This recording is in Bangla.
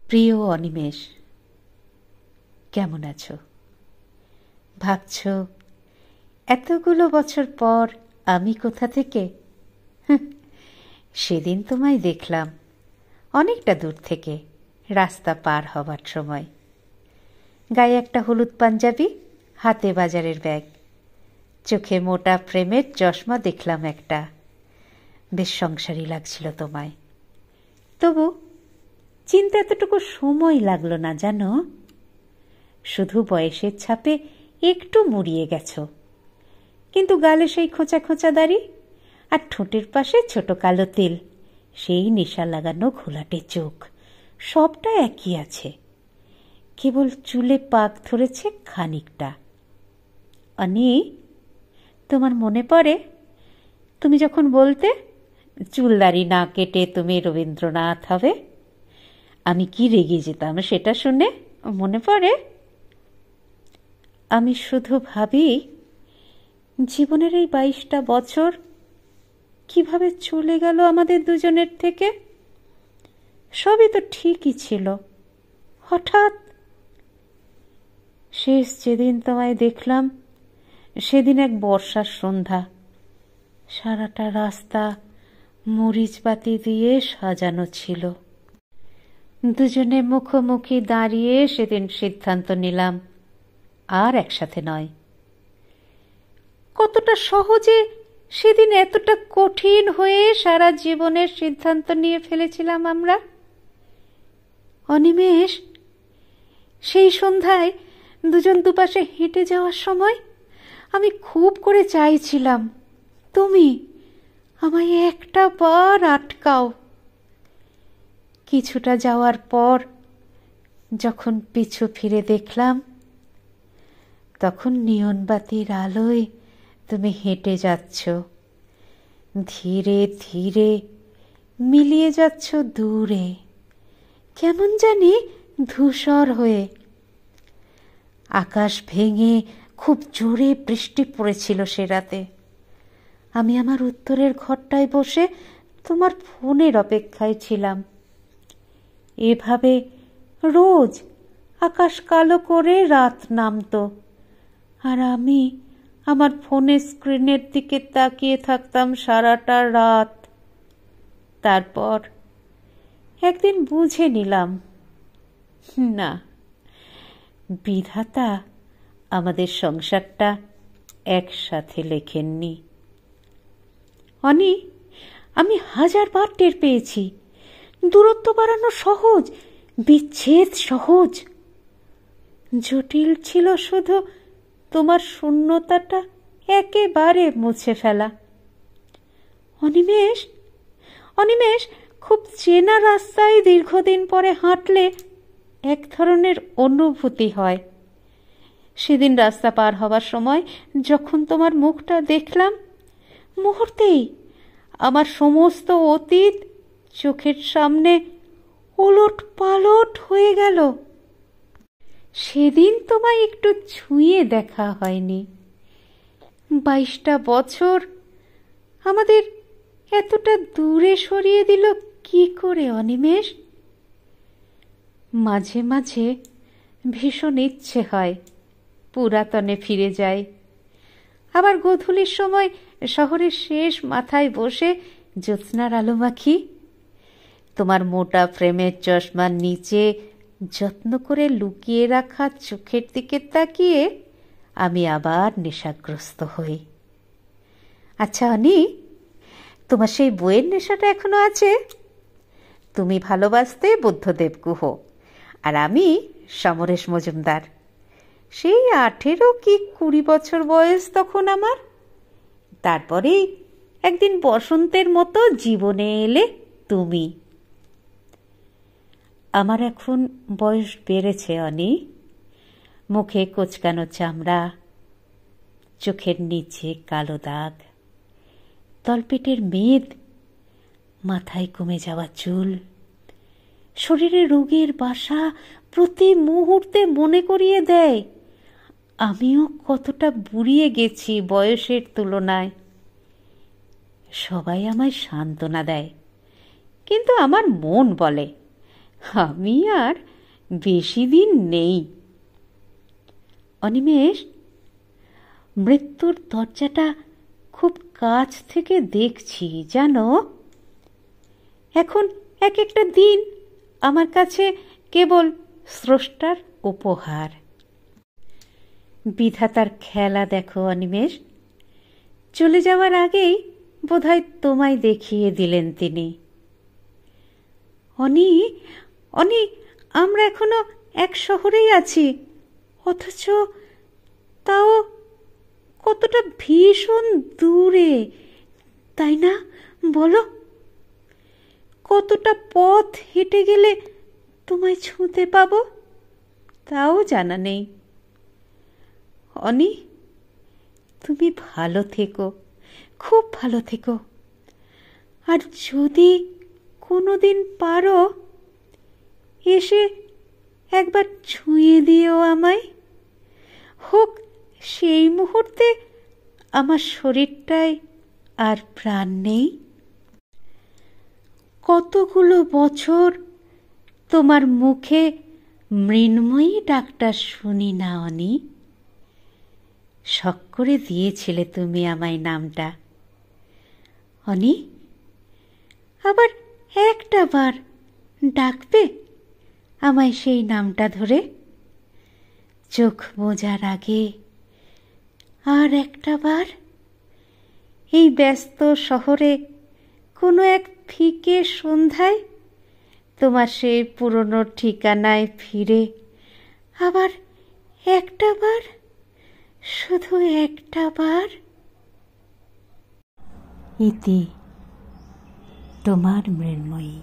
প্রিয় অনিমেষ, কেমন আছো? ভাবছ এতগুলো বছর পর আমি কোথা থেকে? সেদিন তোমায় দেখলাম অনেকটা দূর থেকে, রাস্তা পার হবার সময়। গায়ে একটা হলুদ পাঞ্জাবি, হাতে বাজারের ব্যাগ, চোখে মোটা ফ্রেমের চশমা দেখলাম একটা। বেশ সংসারী লাগছিল তোমায়। তবু চিন্তা এতটুকু সময় লাগলো না জানো। শুধু বয়সের ছাপে একটু মুড়িয়ে গেছো, কিন্তু গালে সেই খোঁচা খোঁচা দাড়ি, আর ঠোঁটের পাশে ছোট কালো তিল, সেই নেশা লাগানো ঘোলাটে চোখ, সবটা একই আছে। কেবল চুলে পাক ধরেছে খানিকটা। অনি, তোমার মনে পড়ে তুমি যখন বলতে চুল দাড়ি না কেটে তুমি রবীন্দ্রনাথ হবে? আমি কি রেগে যেতাম সেটা শুনে, মনে পড়ে? আমি শুধু ভাবি, জীবনের এই 22টা বছর কিভাবে চলে গেল আমাদের দুজনের থেকে। সবই তো ঠিকই ছিল, হঠাৎ শেষ যেদিন তোমায় দেখলাম, সেদিন এক বর্ষার সন্ধ্যা। সারাটা রাস্তা মরিচবাতি দিয়ে সাজানো ছিল। দুজনে মুখোমুখি দাঁড়িয়ে সেদিন সিদ্ধান্ত নিলাম আর একসাথে নয়। কতটা সহজে সেদিন এতটা কঠিন হয়ে সারা জীবনের সিদ্ধান্ত নিয়ে ফেলেছিলাম আমরা। অনিমেষ, সেই সন্ধ্যায় দুজন দুপাশে হেঁটে যাওয়ার সময় আমি খুব করে চাইছিলাম তুমি আমায় একটা বার আটকাও। কিছুটা যাওয়ার পর যখন পিছু ফিরে দেখলাম, তখন নিয়নবাতির আলোয় তুমি হেঁটে যাচ্ছ, ধীরে ধীরে মিলিয়ে যাচ্ছ দূরে, কেমন জানি ধূসর হয়ে। আকাশ ভেঙে খুব জোরে বৃষ্টি পড়েছিল সে রাতে। আমি আমার উত্তরের ঘরটায় বসে তোমার ফোনের অপেক্ষায় ছিলাম। এভাবে রোজ আকাশ কালো করে রাত নামতো, আর আমি আমার ফোনের স্ক্রিনের দিকে তাকিয়ে থাকতাম সারাটা রাত। তারপর একদিন বুঝে নিলাম, না, বিধাতা আমাদের সংসারটা একসাথে লেখেননি। অনি, আমি 1000 বার টের পেয়েছি, দূরত্ব বাড়ানো সহজ, বিচ্ছেদ সহজ। জটিল ছিল শুধু তোমার শূন্যতাটা একেবারে মুছে ফেলা। অনিমেষ, অনিমেষ, খুব চেনা রাস্তায় দীর্ঘদিন পরে হাঁটলে এক ধরনের অনুভূতি হয়। সেদিন রাস্তা পার হওয়ার সময় যখন তোমার মুখটা দেখলাম, মুহূর্তেই আমার সমস্ত অতীত চোখের সামনে ওলট পালট হয়ে গেল। সেদিন তোমায় একটু ছুঁয়ে দেখা হয়নি। 22টা বছর আমাদের এতটা দূরে সরিয়ে দিল কি করে অনিমেষ? মাঝে মাঝে ভীষণ ইচ্ছে হয় পুরাতনে ফিরে যাই। আবার গোধূলির সময় শহরের শেষ মাথায় বসে জ্যোৎস্নার আলো মাখি, তোমার মোটা ফ্রেমের চশমার নিচে যত্ন করে লুকিয়ে রাখা চোখের দিকে তাকিয়ে আমি আবার নেশাগ্রস্ত হই। আচ্ছা অনি, তোমার সেই বইয়ের নেশাটা এখনো আছে? তুমি ভালোবাসতে বুদ্ধদেব গুহ, আর আমি সমরেশ মজুমদার। সেই 18 কি 20 বছর বয়স তখন আমার। তারপরেই একদিন বসন্তের মতো জীবনে এলে তুমি। আমার এখন বয়স বেড়েছে অনি। মুখে কোচকানো চামড়া, চোখের নিচে কালো দাগ, তলপেটের মেদ, মাথায় কমে যাওয়া চুল, শরীরে রোগের বাসা প্রতি মুহূর্তে মনে করিয়ে দেয় আমিও কতটা বুড়িয়ে গেছি বয়সের তুলনায়। সবাই আমায় সান্ত্বনা দেয়, কিন্তু আমার মন বলে আমি আর বেশি দিন নেই। অনিমেষ, মৃত্যুর দরজাটা খুব কাছ থেকে দেখছি জানো। এখন এক একটা দিন আমার কাছে কেবল স্রষ্টার উপহার। বিধাতার খেলা দেখো অনিমেষ। চলে যাওয়ার আগেই বোধহয় তোমায় দেখিয়ে দিলেন তিনি। অনি, অনি, আমরা এখনো এক শহরেই আছি, অথচ তাও কতটা ভীষণ দূরে, তাই না বলো? কতটা পথ হেঁটে গেলে তোমায় ছুঁতে পাবো তাও জানা নেই। অনি, তুমি ভালো থেকো, খুব ভালো থেকো। আর যদি কোনোদিন পারো এসে একবার ছুঁয়ে দিও আমায়। হোক সেই মুহূর্তে আমার শরীরটায় আর প্রাণ নেই। কতগুলো বছর তোমার মুখে মৃন্ময়ী ডাকটা শুনি না অনি। শখ করে দিয়েছিলে তুমি আমায় নামটা। অনি, আবার একটা বার ডাকবে আমায় সেই নামটা ধরে? চোখ বোঝার আগে আর একটা বার এই ব্যস্ত শহরে কোনো এক ফিকে সন্ধ্যায় তোমার সেই পুরনো ঠিকানায় ফিরে আবার একটা বার, শুধু একটা বার। ইতি, তোমার মৃন্ময়ী।